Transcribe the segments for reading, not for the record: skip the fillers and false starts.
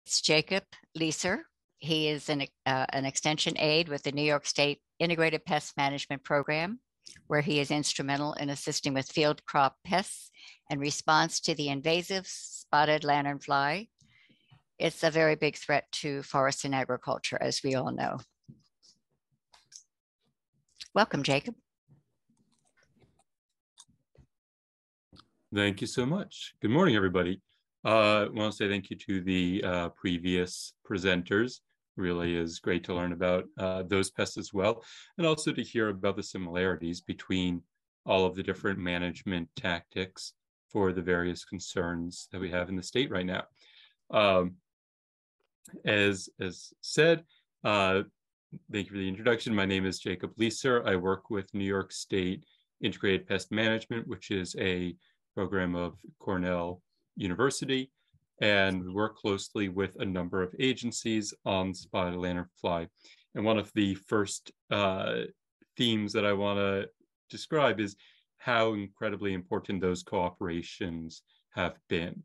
It's Jacob Leeser. He is an extension aide with the New York State Integrated Pest Management Program, where he is instrumental in assisting with field crop pests and response to the invasive spotted lanternfly. It's a very big threat to forest and agriculture, as we all know. Welcome, Jacob. Thank you so much. Good morning, everybody. I want to say thank you to the previous presenters. Really is great to learn about those pests as well, and also to hear about the similarities between all of the different management tactics for the various concerns that we have in the state right now. As said, thank you for the introduction. My name is Jacob Leeser. I work with New York State Integrated Pest Management, which is a program of Cornell University, and we work closely with a number of agencies on spotted lanternfly. And one of the first themes that I want to describe is how incredibly important those cooperations have been.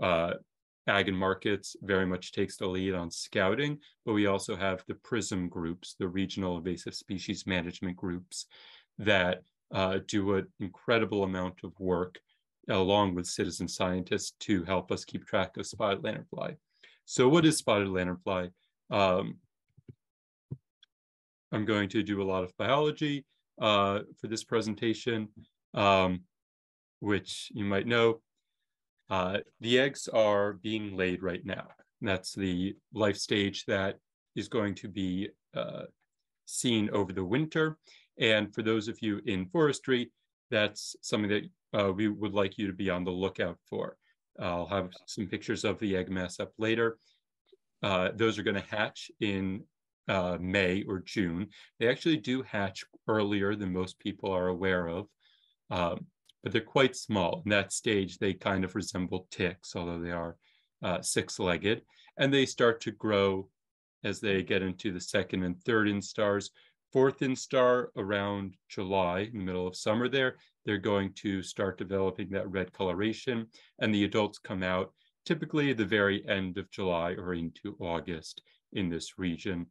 Ag and Markets very much takes the lead on scouting, but we also have the PRISM groups, the Regional Invasive Species Management groups, that do an incredible amount of work along with citizen scientists to help us keep track of spotted lanternfly. So what is spotted lanternfly? I'm going to do a lot of biology for this presentation, which you might know. The eggs are being laid right now. That's the life stage that is going to be seen over the winter. And for those of you in forestry, that's something that we would like you to be on the lookout for. I'll have some pictures of the egg mass up later. Those are going to hatch in May or June. They actually do hatch earlier than most people are aware of, but they're quite small. In that stage, they kind of resemble ticks, although they are six-legged. And they start to grow as they get into the second and third instars. Fourth instar around July, in the middle of summer there, they're going to start developing that red coloration, and the adults come out typically at the very end of July or into August in this region.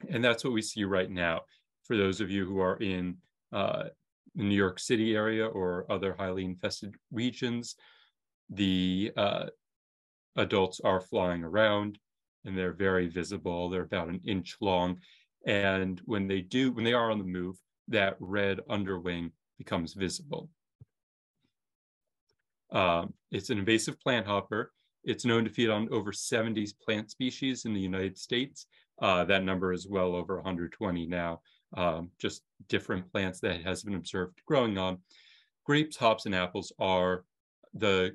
And that's what we see right now. For those of you who are in the New York City area or other highly infested regions, the adults are flying around and they're very visible. They're about an inch long. And when they are on the move, that red underwing becomes visible. It's an invasive plant hopper. It's known to feed on over 70 plant species in the United States. That number is well over 120 now, just different plants that it has been observed growing on. Grapes, hops, and apples are the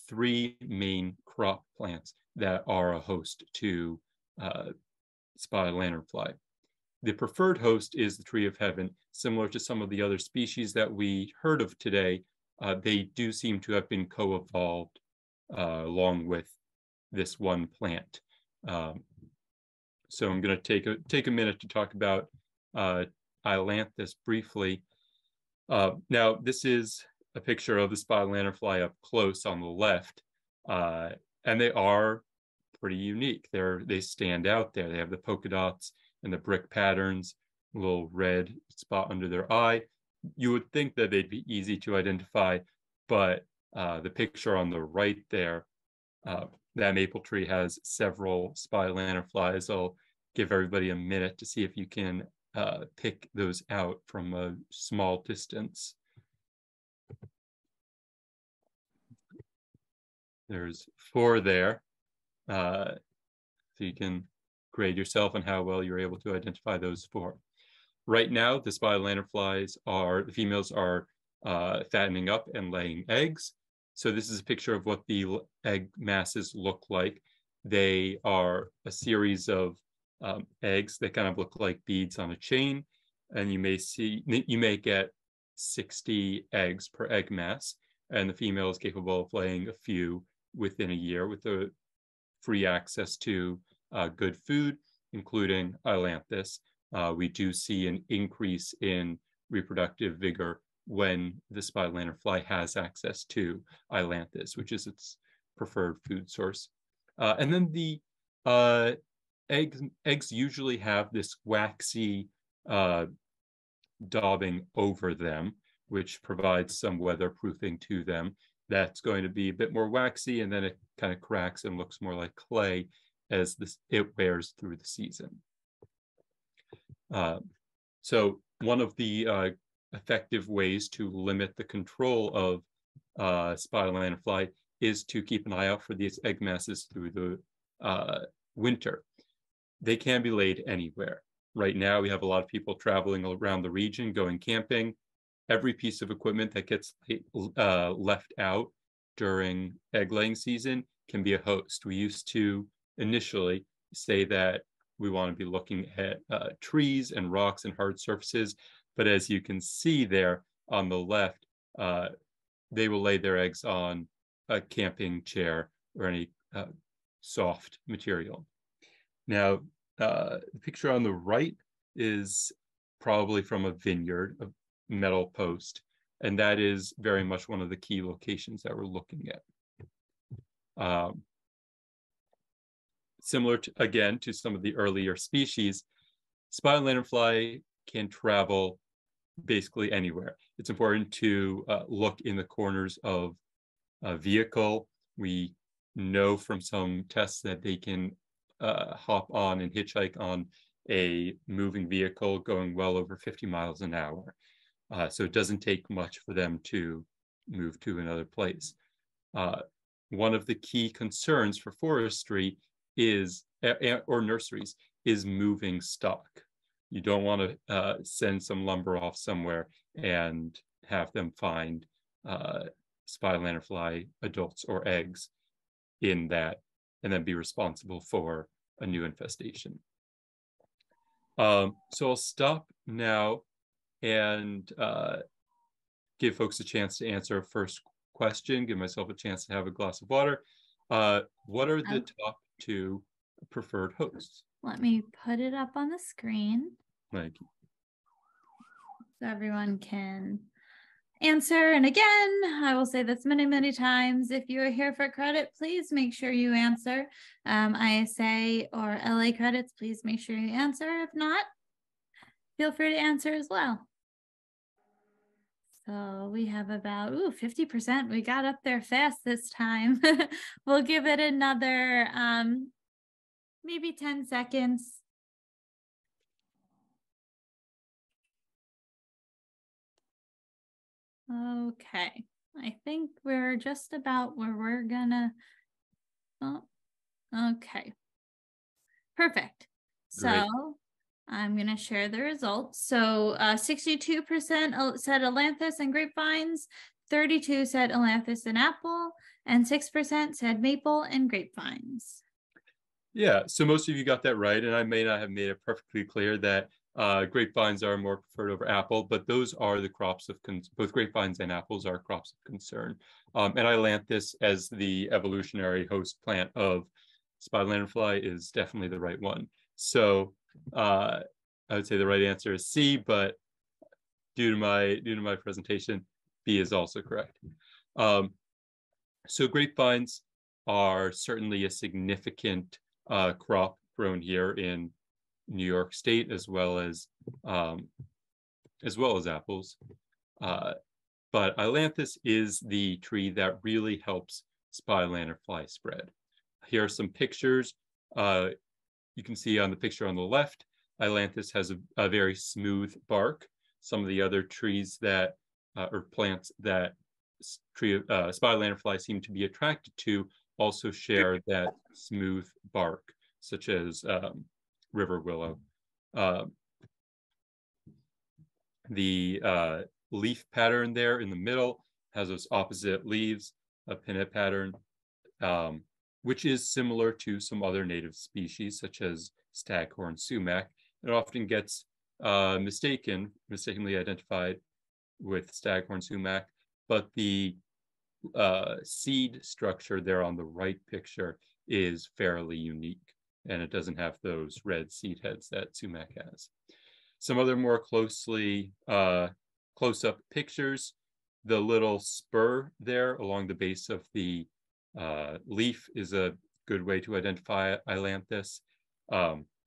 three main crop plants that are a host to spotted lanternfly. The preferred host is the tree of heaven. Similar to some of the other species that we heard of today, they do seem to have been co-evolved along with this one plant. So I'm going to take a minute to talk about Ailanthus briefly. Now, this is a picture of the spotted lanternfly up close on the left, and they are pretty unique. They stand out there. They have the polka dots and the brick patterns, a little red spot under their eye. You would think that they'd be easy to identify, but the picture on the right there, that maple tree has several spotted lanternflies. I'll give everybody a minute to see if you can pick those out from a small distance. There's 4 there. So you can grade yourself on how well you're able to identify those 4. Right now, the spotted lanternflies the females are fattening up and laying eggs. So this is a picture of what the egg masses look like. They are a series of eggs that kind of look like beads on a chain. And you may get 60 eggs per egg mass. And the female is capable of laying a few within a year with the free access to good food, including Ailanthus. We do see an increase in reproductive vigor when the spotted lanternfly has access to Ailanthus, which is its preferred food source. And then the uh, eggs usually have this waxy daubing over them, which provides some weatherproofing to them. That's going to be a bit more waxy, and then it kind of cracks and looks more like clay as it wears through the season. So one of the effective ways to limit the control of spotted lanternfly is to keep an eye out for these egg masses through the winter. They can be laid anywhere. Right now, we have a lot of people traveling around the region, going camping. Every piece of equipment that gets left out during egg laying season can be a host. We used to initially say that we want to be looking at trees and rocks and hard surfaces, but as you can see there on the left, they will lay their eggs on a camping chair or any soft material. Now, the picture on the right is probably from a vineyard, a metal post, and that is very much one of the key locations that we're looking at. Similar to, again, to some of the earlier species, spotted lanternfly can travel basically anywhere. It's important to look in the corners of a vehicle. We know from some tests that they can hop on and hitchhike on a moving vehicle going well over 50 miles an hour. So it doesn't take much for them to move to another place. One of the key concerns for forestry is, or nurseries, is moving stock. You don't want to send some lumber off somewhere and have them find spotted lanternfly adults or eggs in that, and then be responsible for a new infestation. So I'll stop now and give folks a chance to answer a first question, give myself a chance to have a glass of water. What are the top 2 preferred hosts? Let me put it up on the screen. Thank you. So everyone can answer. And again, I will say this many, many times. If you are here for credit, please make sure you answer. ISA or LA credits, please make sure you answer. If not, feel free to answer as well. So we have about 50%. We got up there fast this time. We'll give it another maybe 10 seconds. Okay, I think we're just about where we're gonna, okay, perfect. Great. So I'm gonna share the results. So 62% said ailanthus and grapevines, 32 said ailanthus and apple, and 6% said maple and grapevines. Yeah, so most of you got that right, and I may not have made it perfectly clear that grapevines are more preferred over apple, but those are the crops of both grapevines and apples are crops of concern. And ailanthus as the evolutionary host plant of spotted lanternfly is definitely the right one. So I would say the right answer is C, but due to my presentation, B is also correct. So grapevines are certainly a significant crop grown here in New York State, as well as apples. But ailanthus is the tree that really helps spotted lanternfly spread. Here are some pictures. You can see on the picture on the left, ailanthus has a very smooth bark. Some of the other trees that or plants that spotted lanternfly seem to be attracted to also share that smooth bark, such as river willow. The leaf pattern there in the middle has those opposite leaves, a pinnet pattern, which is similar to some other native species, such as staghorn sumac. It often gets mistakenly identified with staghorn sumac, but the seed structure there on the right picture is fairly unique, and it doesn't have those red seed heads that sumac has. Some other more close-up pictures, the little spur there along the base of the leaf is a good way to identify Ailanthus.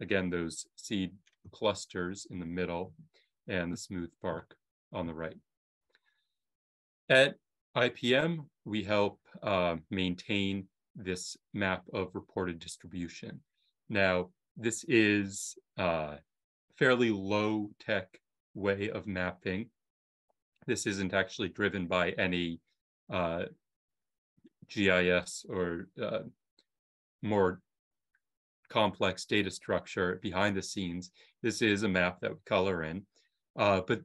Again, those seed clusters in the middle and the smooth bark on the right. At IPM, we help maintain this map of reported distribution. Now, this is a fairly low-tech way of mapping. This isn't actually driven by any GIS or more complex data structure behind the scenes. This is a map that we color in, but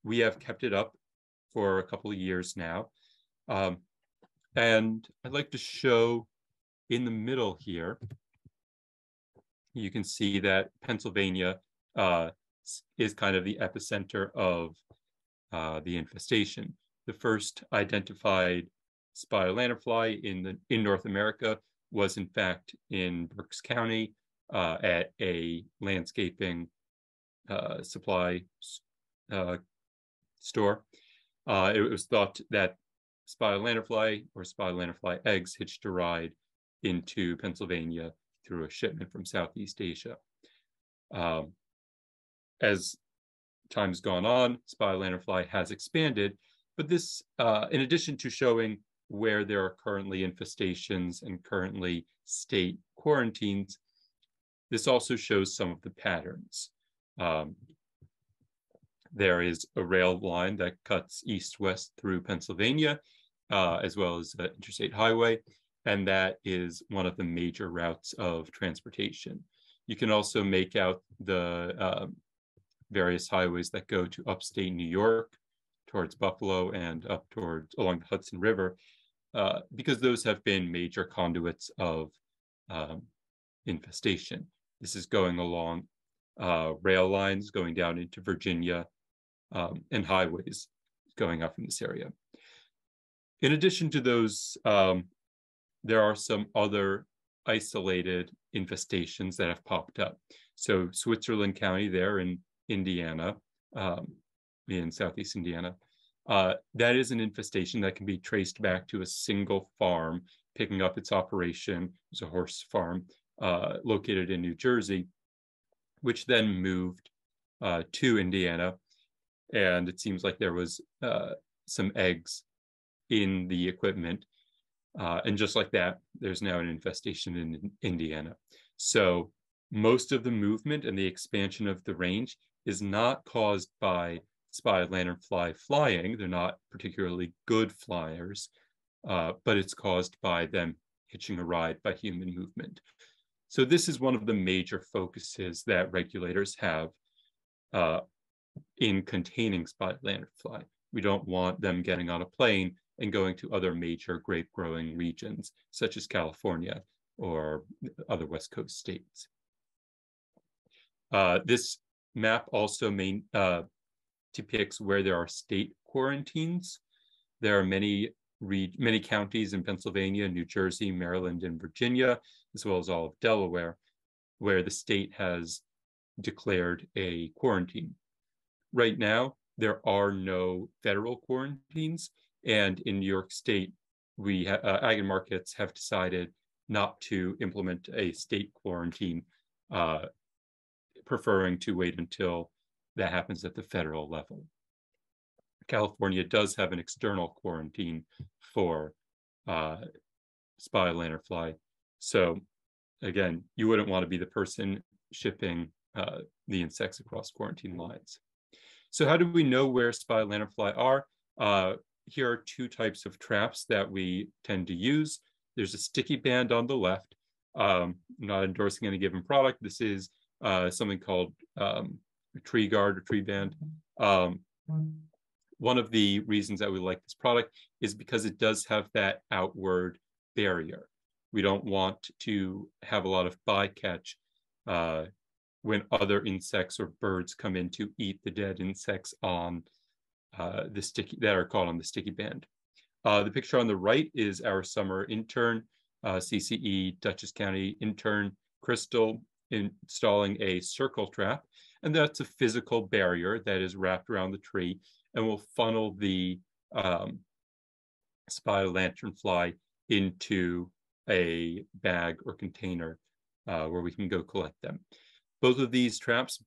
we have kept it up for a couple of years now. And I'd like to show in the middle here, you can see that Pennsylvania is kind of the epicenter of the infestation. The first identified spotted lanternfly in North America was in fact in Berks County at a landscaping supply store. It was thought that spotted lanternfly or spotted lanternfly eggs hitched a ride into Pennsylvania through a shipment from Southeast Asia. As time's gone on, spotted lanternfly has expanded, but this, in addition to showing where there are currently infestations and currently state quarantines, this also shows some of the patterns. There is a rail line that cuts east-west through Pennsylvania, as well as an interstate highway, and that is one of the major routes of transportation. You can also make out the various highways that go to upstate New York, towards Buffalo, and up towards along the Hudson River, because those have been major conduits of infestation. This is going along rail lines going down into Virginia and highways going up in this area. In addition to those, there are some other isolated infestations that have popped up. So Switzerland County there in Indiana, in Southeast Indiana, that is an infestation that can be traced back to a single farm picking up its operation. It was a horse farm located in New Jersey, which then moved to Indiana. And it seems like there was some eggs in the equipment. And just like that, there's now an infestation in Indiana. So most of the movement and the expansion of the range is not caused by spotted lanternfly flying. They're not particularly good flyers, but it's caused by them hitching a ride by human movement. So this is one of the major focuses that regulators have in containing spotted lanternfly. We don't want them getting on a plane and going to other major grape growing regions, such as California or other West Coast states. This map also depicts where there are state quarantines. There are many counties in Pennsylvania, New Jersey, Maryland, and Virginia, as well as all of Delaware, where the state has declared a quarantine. Right now, there are no federal quarantines, and in New York State, Ag and Markets have decided not to implement a state quarantine, preferring to wait until that happens at the federal level. California does have an external quarantine for spotted lanternfly. So again, you wouldn't want to be the person shipping the insects across quarantine lines. So how do we know where spotted lanternfly are? Here are two types of traps that we tend to use. There's a sticky band on the left. I'm not endorsing any given product. This is something called tree guard or tree band. One of the reasons that we like this product is because it does have that outward barrier. We don't want to have a lot of bycatch when other insects or birds come in to eat the dead insects on that are caught on the sticky band. The picture on the right is our summer intern, CCE Dutchess County intern Crystal, installing a circle trap, and that's a physical barrier that is wrapped around the tree and will funnel the spotted lanternfly into a bag or container where we can go collect them. Both of these traps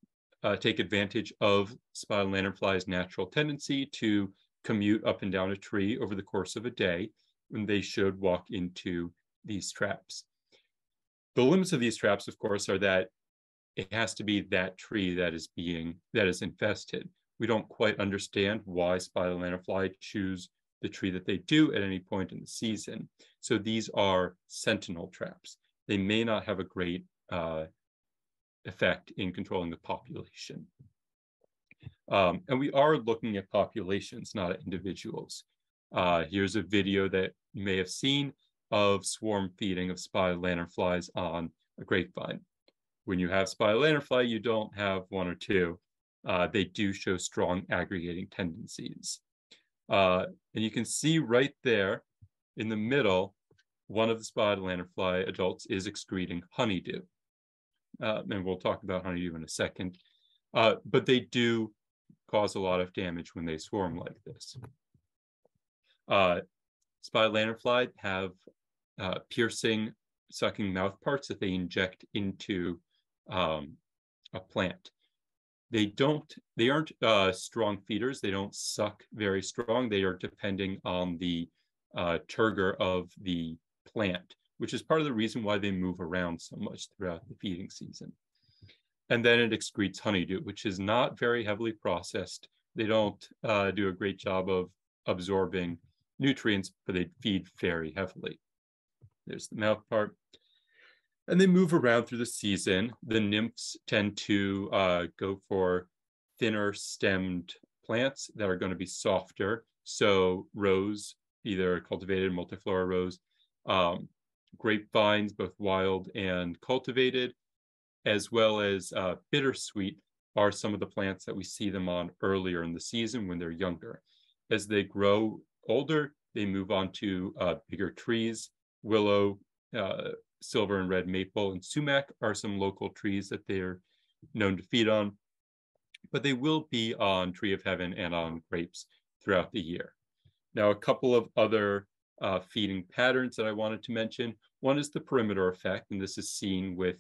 take advantage of spotted lanternfly's natural tendency to commute up and down a tree over the course of a day, when they should walk into these traps. The limits of these traps, of course, are that it has to be that tree that is infested. We don't quite understand why spotted lanternfly choose the tree that they do at any point in the season. So these are sentinel traps. They may not have a great effect in controlling the population. And we are looking at populations, not at individuals. Here's a video that you may have seen of swarm feeding of spotted lanternflies on a grapevine. When you have spotted lanternfly, you don't have one or two. They do show strong aggregating tendencies. And you can see right there in the middle, one of the spotted lanternfly adults is excreting honeydew. And we'll talk about honeydew in a second. But they do cause a lot of damage when they swarm like this. Spotted lanternfly have piercing, sucking mouth parts that they inject into a plant. They aren't strong feeders. They don't suck very strong. They are depending on the turgor of the plant, which is part of the reason why they move around so much throughout the feeding season. And then it excretes honeydew, which is not very heavily processed. They don't do a great job of absorbing nutrients, but they feed very heavily. There's the mouth part. And they move around through the season. The nymphs tend to go for thinner stemmed plants that are going to be softer. So rose, either cultivated multiflora rose, grapevines, both wild and cultivated, as well as bittersweet are some of the plants that we see them on earlier in the season when they're younger. As they grow older, they move on to bigger trees. Willow, silver and red maple, and sumac are some local trees that they're known to feed on, but they will be on Tree of Heaven and on grapes throughout the year. Now, a couple of other feeding patterns that I wanted to mention. One is the perimeter effect, and this is seen with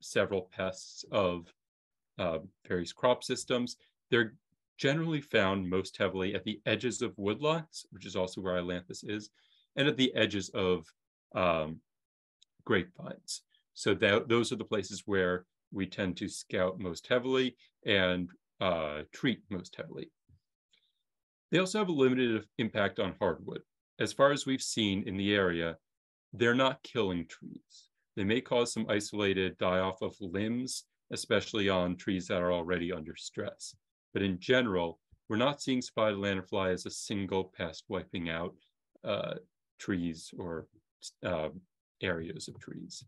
several pests of various crop systems. They're generally found most heavily at the edges of woodlots, which is also where Ailanthus is, and at the edges of grapevines. So those are the places where we tend to scout most heavily and treat most heavily. They also have a limited impact on hardwood. As far as we've seen in the area, they're not killing trees. They may cause some isolated die-off of limbs, especially on trees that are already under stress. But in general, we're not seeing spotted lanternfly as a single pest wiping out trees or areas of trees.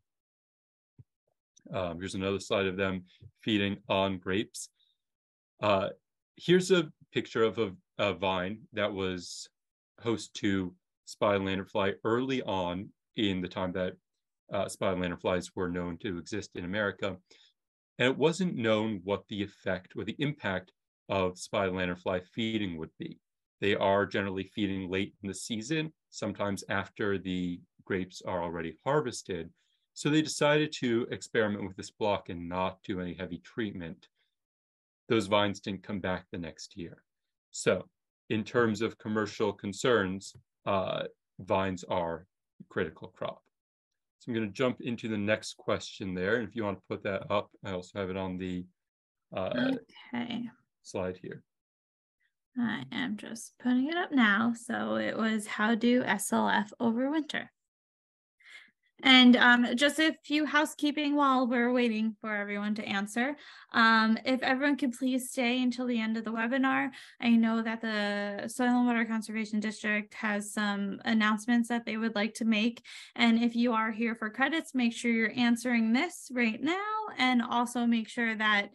Here's another slide of them feeding on grapes. Here's a picture of a vine that was host to spotted lanternfly early on in the time that spotted lanternflies were known to exist in America. And it wasn't known what the effect or the impact of spotted lanternfly feeding would be. They are generally feeding late in the season, sometimes after the grapes are already harvested. So they decided to experiment with this block and not do any heavy treatment. Those vines didn't come back the next year. So in terms of commercial concerns, vines are a critical crop. So I'm going to jump into the next question there. And if you want to put that up, I also have it on the slide here. I am just putting it up now. So it was, how do SLF overwinter? And just a few housekeeping while we're waiting for everyone to answer. If everyone could please stay until the end of the webinar. I know that the Soil and Water Conservation District has some announcements that they would like to make. And if you are here for credits, make sure you're answering this right now, and also make sure that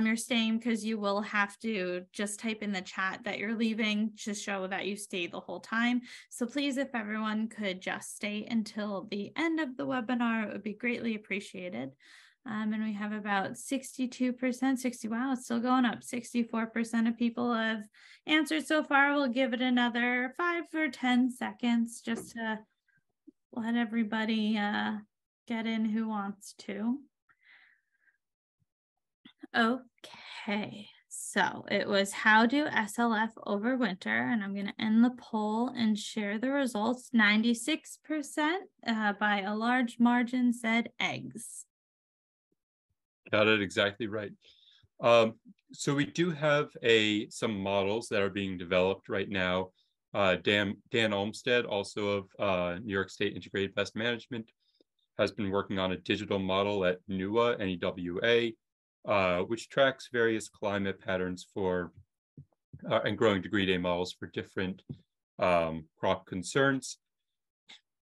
you're staying, because you will have to just type in the chat that you're leaving to show that you stayed the whole time. So please, if everyone could just stay until the end of the webinar, it would be greatly appreciated. And we have about 62%, wow, it's still going up. 64% of people have answered so far. We'll give it another 5 or 10 seconds just to let everybody get in who wants to. Okay, so it was how do SLF overwinter, and I'm going to end the poll and share the results. 96% by a large margin said eggs. Got it exactly right. So we do have some models that are being developed right now. Dan Olmsted, also of New York State Integrated Pest Management, has been working on a digital model at NEWA, NEWA, which tracks various climate patterns for and growing degree day models for different crop concerns.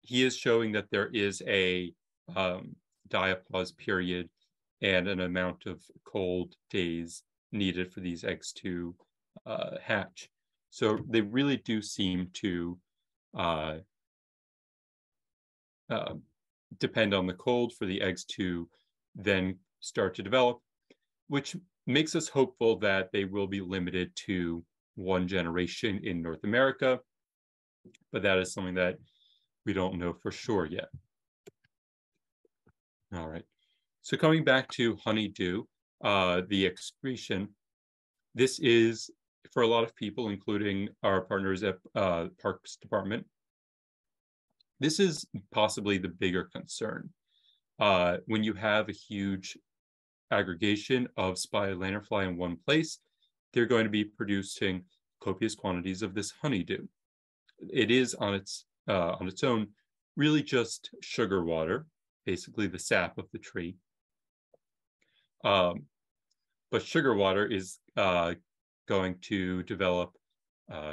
He is showing that there is a diapause period and an amount of cold days needed for these eggs to hatch. So they really do seem to depend on the cold for the eggs to then start to develop, which makes us hopeful that they will be limited to one generation in North America, but that is something that we don't know for sure yet. All right, so coming back to honeydew, the excretion, this is, for a lot of people, including our partners at Parks Department, this is possibly the bigger concern. When you have a huge aggregation of spotted lanternfly in one place, they're going to be producing copious quantities of this honeydew. It is on its own really just sugar water, basically the sap of the tree. But sugar water is going to develop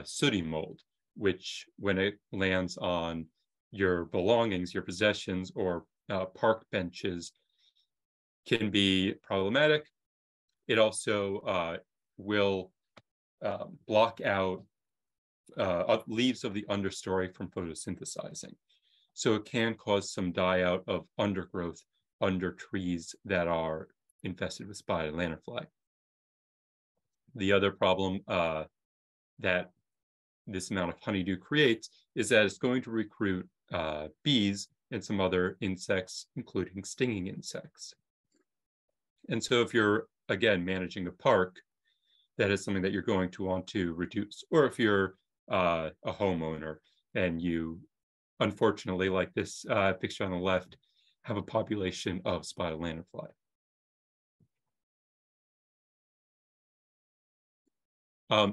sooty mold, which when it lands on your belongings, your possessions, or park benches, can be problematic. It also will block out leaves of the understory from photosynthesizing. So it can cause some die out of undergrowth under trees that are infested with spotted lanternfly. The other problem that this amount of honeydew creates is that it's going to recruit bees and some other insects, including stinging insects. And so if you're, again, managing a park, that is something that you're going to want to reduce. Or if you're a homeowner and you, unfortunately, like this picture on the left, have a population of spotted lanternfly.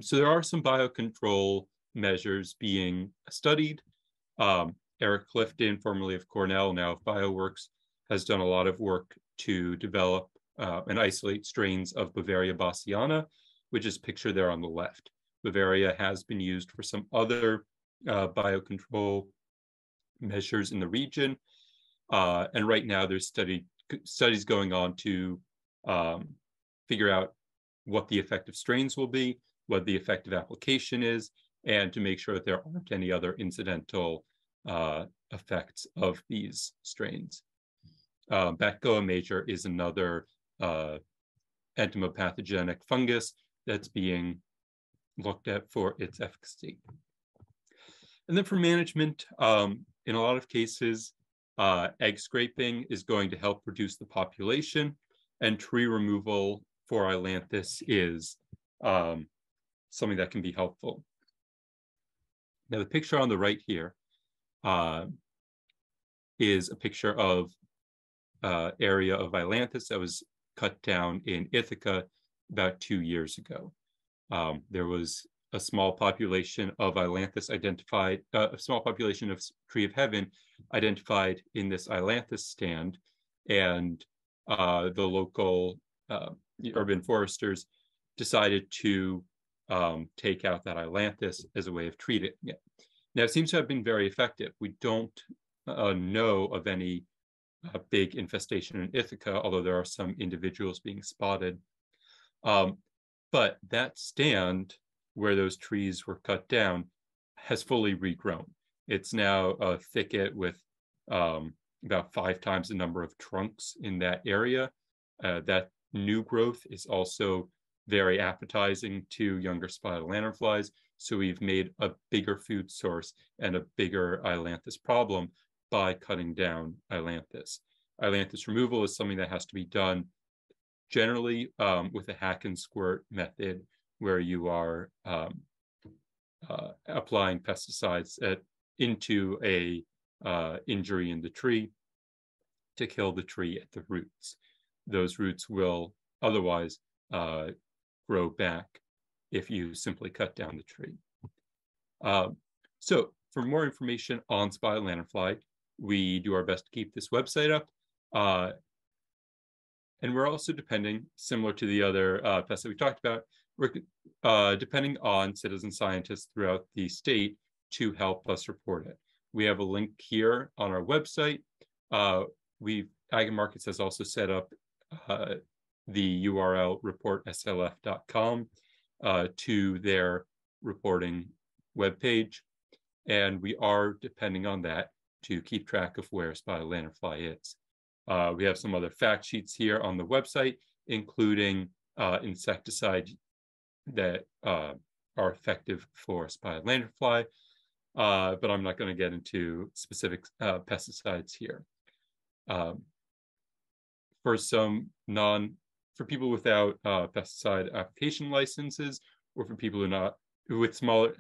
So there are some biocontrol measures being studied. Eric Clifton, formerly of Cornell, now of BioWorks, has done a lot of work to develop and isolate strains of Bavaria bassiana, which is pictured there on the left. Bavaria has been used for some other biocontrol measures in the region. And right now there's studies going on to figure out what the effective strains will be, what the effective application is, and to make sure that there aren't any other incidental effects of these strains. Bacgoa major is another entomopathogenic fungus that's being looked at for its efficacy. And then for management, in a lot of cases, egg scraping is going to help reduce the population, and tree removal for Ailanthus is something that can be helpful. Now, the picture on the right here is a picture of area of Ailanthus that was cut down in Ithaca about 2 years ago. There was a small population of Ailanthus identified, a small population of tree of heaven identified in this Ailanthus stand, and the local urban foresters decided to take out that Ailanthus as a way of treating it. Now, it seems to have been very effective. We don't know of any big infestation in Ithaca, although there are some individuals being spotted. But that stand where those trees were cut down has fully regrown. It's now a thicket with about 5 times the number of trunks in that area. That new growth is also very appetizing to younger spotted lanternflies. So we've made a bigger food source and a bigger Ailanthus problem by cutting down Ailanthus. Ailanthus removal is something that has to be done generally with a hack and squirt method, where you are applying pesticides into a injury in the tree to kill the tree at the roots. Those roots will otherwise grow back if you simply cut down the tree. So for more information on spotted lanternfly, we do our best to keep this website up. And we're also depending, similar to the other pests that we talked about, we're depending on citizen scientists throughout the state to help us report it. We have a link here on our website. Ag and Markets has also set up the URL reportslf.com to their reporting webpage, and we are depending on that to keep track of where spotted lanternfly is. We have some other fact sheets here on the website, including insecticides that are effective for spotted lanternfly, but I'm not going to get into specific pesticides here. For people without pesticide application licenses, or for people with smaller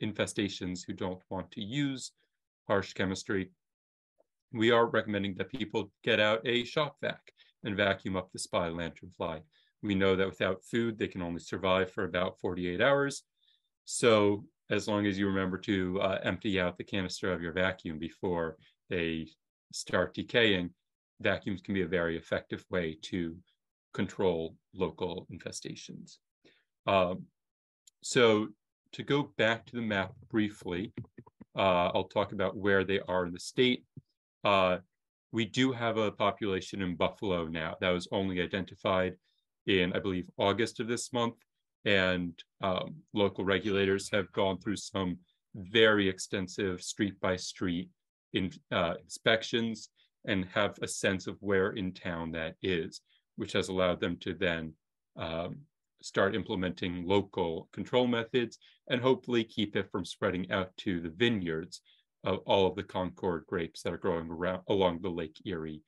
infestations who don't want to use harsh chemistry, we are recommending that people get out a shop vac and vacuum up the spotted lanternfly. We know that without food, they can only survive for about 48 hours. So as long as you remember to empty out the canister of your vacuum before they start decaying, vacuums can be a very effective way to control local infestations. So to go back to the map briefly, I'll talk about where they are in the state. We do have a population in Buffalo now that was only identified in, I believe, August of this month. And local regulators have gone through some very extensive street-by-street inspections and have a sense of where in town that is, which has allowed them to then start implementing local control methods and hopefully keep it from spreading out to the vineyards of all of the Concord grapes that are growing along the Lake Erie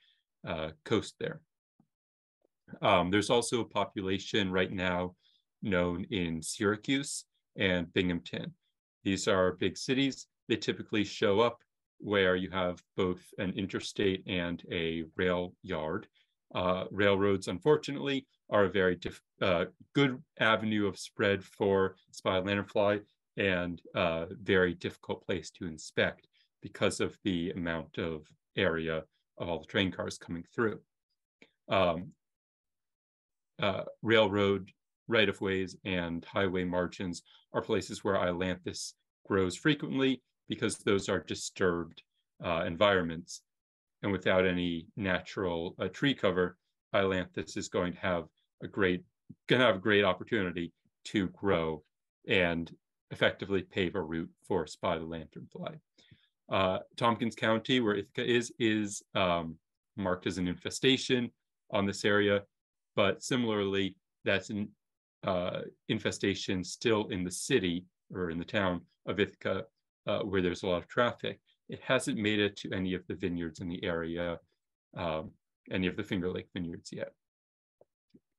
coast there. There's also a population right now known in Syracuse and Binghamton. These are big cities. They typically show up where you have both an interstate and a rail yard. Railroads, unfortunately, are a very good avenue of spread for spotted lanternfly and a very difficult place to inspect because of the amount of area of all the train cars coming through. Railroad right-of-ways and highway margins are places where Ailanthus grows frequently because those are disturbed environments. And without any natural tree cover, Ailanthus is going to have a great opportunity to grow and effectively pave a route for spotted lanternfly. Tompkins County, where Ithaca is marked as an infestation on this area, but similarly, that's an infestation still in the city or in the town of Ithaca, where there's a lot of traffic. It hasn't made it to any of the vineyards in the area, any of the Finger Lake vineyards yet.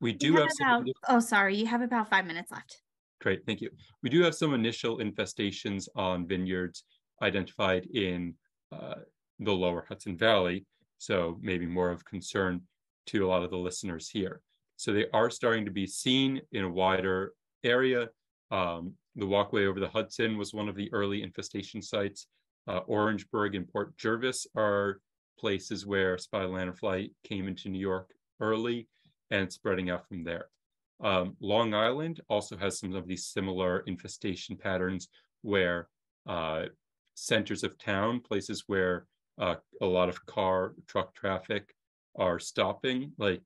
We do have some... Oh, sorry, you have about 5 minutes left. Great, thank you. We do have some initial infestations on vineyards identified in the lower Hudson Valley, so maybe more of concern to a lot of the listeners here. So they are starting to be seen in a wider area. The walkway over the Hudson was one of the early infestation sites. Orangeburg and Port Jervis are places where spotted lanternfly came into New York early and spreading out from there. Long Island also has some of these similar infestation patterns where centers of town, places where a lot of truck traffic are stopping, like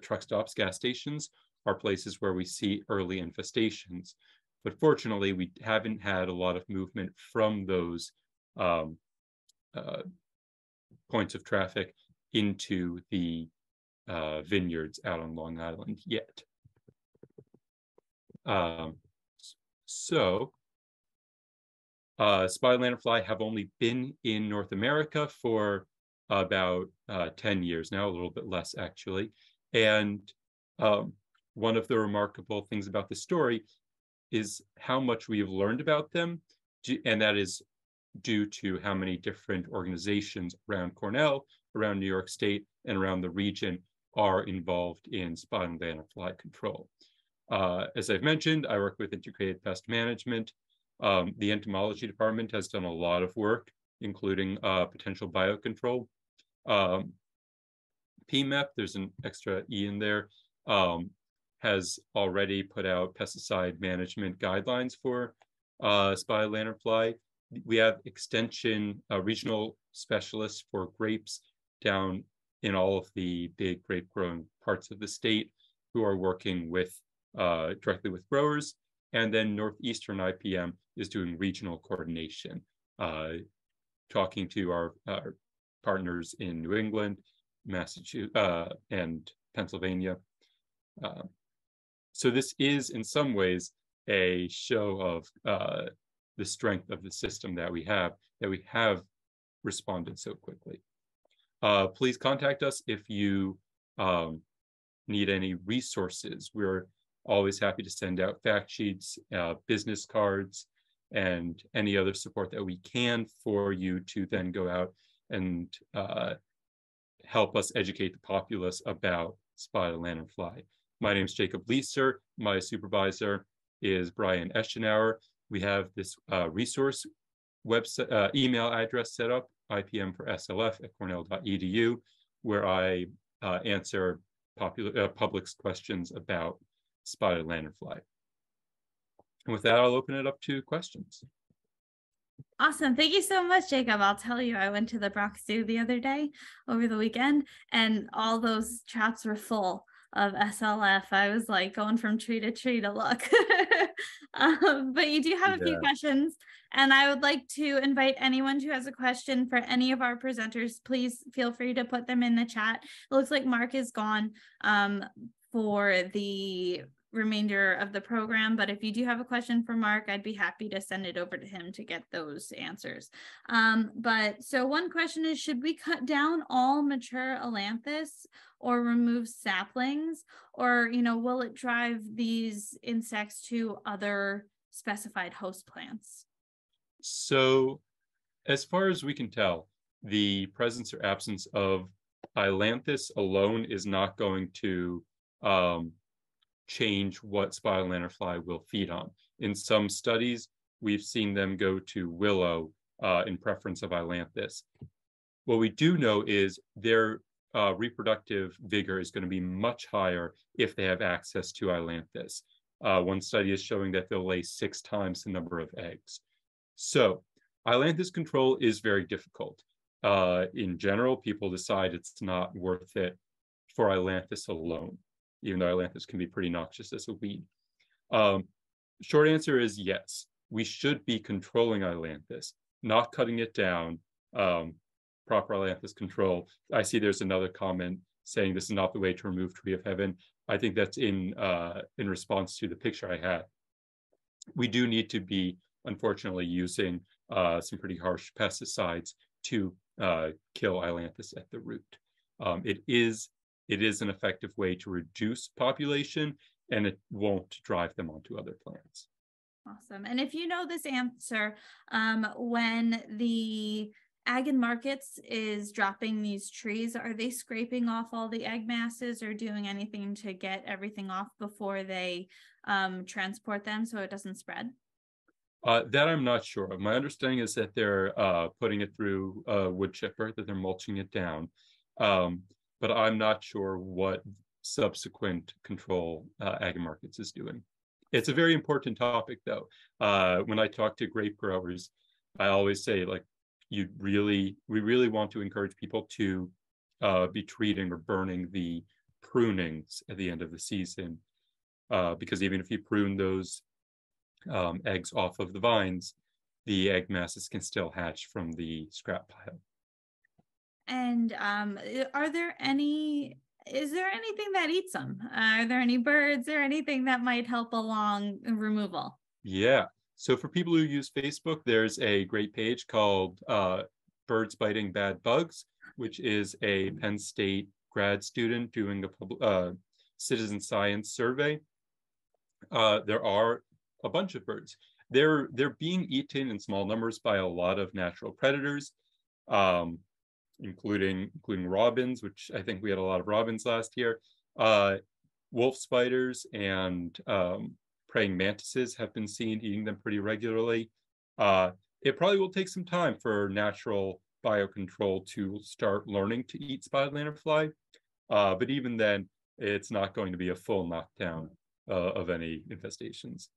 truck stops, gas stations, are places where we see early infestations. But fortunately, we haven't had a lot of movement from those points of traffic into the vineyards out on Long Island yet. So Spotted lanternfly have only been in North America for about 10 years now, a little bit less actually. And one of the remarkable things about the story is how much we have learned about them, and that is due to how many different organizations around Cornell, around New York State, and around the region are involved in spotted lanternfly control. As I've mentioned, I work with integrated pest management. The entomology department has done a lot of work, including potential biocontrol. PMEP, there's an extra E in there, has already put out pesticide management guidelines for spotted lanternfly. We have extension regional specialists for grapes down in all of the big grape growing parts of the state who are working with directly with growers. And then Northeastern IPM is doing regional coordination, talking to our partners in New England, Massachusetts, and Pennsylvania. So this is in some ways a show of the strength of the system that we have responded so quickly. Please contact us if you need any resources. We're always happy to send out fact sheets, business cards, and any other support that we can for you to then go out and help us educate the populace about spotted lanternfly. My name is Jacob Leeser. My supervisor is Brian Eschenauer. We have this resource website email address set up, ipm4slf@cornell.edu, where I answer public's questions about spotted lanternfly. And with that, I'll open it up to questions. Awesome. Thank you so much, Jacob. I'll tell you, I went to the Bronx Zoo the other day over the weekend, and all those traps were full of SLF. I was like going from tree to tree to look. But you do have a few questions, and I would like to invite anyone who has a question for any of our presenters. Please feel free to put them in the chat. It looks like Mark is gone for the remainder of the program, but if you do have a question for Mark, I'd be happy to send it over to him to get those answers. But so one question is, should we cut down all mature ailanthus or remove saplings, or will it drive these insects to other specified host plants? So as far as we can tell, the presence or absence of ailanthus alone is not going to change what spotted lanternfly will feed on. In some studies, we've seen them go to willow in preference of ailanthus. What we do know is their reproductive vigor is going to be much higher if they have access to ailanthus. One study is showing that they'll lay 6 times the number of eggs. So ailanthus control is very difficult. In general, people decide it's not worth it for ailanthus alone, even though ailanthus can be pretty noxious as a weed. Short answer is yes. We should be controlling ailanthus, not cutting it down. Proper ailanthus control. I see there's another comment saying this is not the way to remove tree of heaven. I think that's in response to the picture I had. We do need to be, unfortunately, using some pretty harsh pesticides to kill ailanthus at the root. It is an effective way to reduce population, and it won't drive them onto other plants. Awesome. And if you know this answer, when the Ag and Markets is dropping these trees, are they scraping off all the egg masses or doing anything to get everything off before they transport them so it doesn't spread? That I'm not sure of. My understanding is that they're putting it through a wood chipper, that they're mulching it down. But I'm not sure what subsequent control Ag and Markets is doing. It's a very important topic, though. When I talk to grape growers, I always say, like, we really want to encourage people to be treating or burning the prunings at the end of the season, because even if you prune those eggs off of the vines, the egg masses can still hatch from the scrap pile. And is there anything that eats them? Are there any birds or anything that might help along removal? Yeah, So for people who use Facebook, there's a great page called Birds Biting Bad Bugs, which is a Penn State grad student doing a citizen science survey. There are a bunch of birds. They're being eaten in small numbers by a lot of natural predators, including robins, which I think we had a lot of robins last year. Wolf spiders and praying mantises have been seen eating them pretty regularly. It probably will take some time for natural biocontrol to start learning to eat spotted lanternfly, but even then, it's not going to be a full knockdown of any infestations.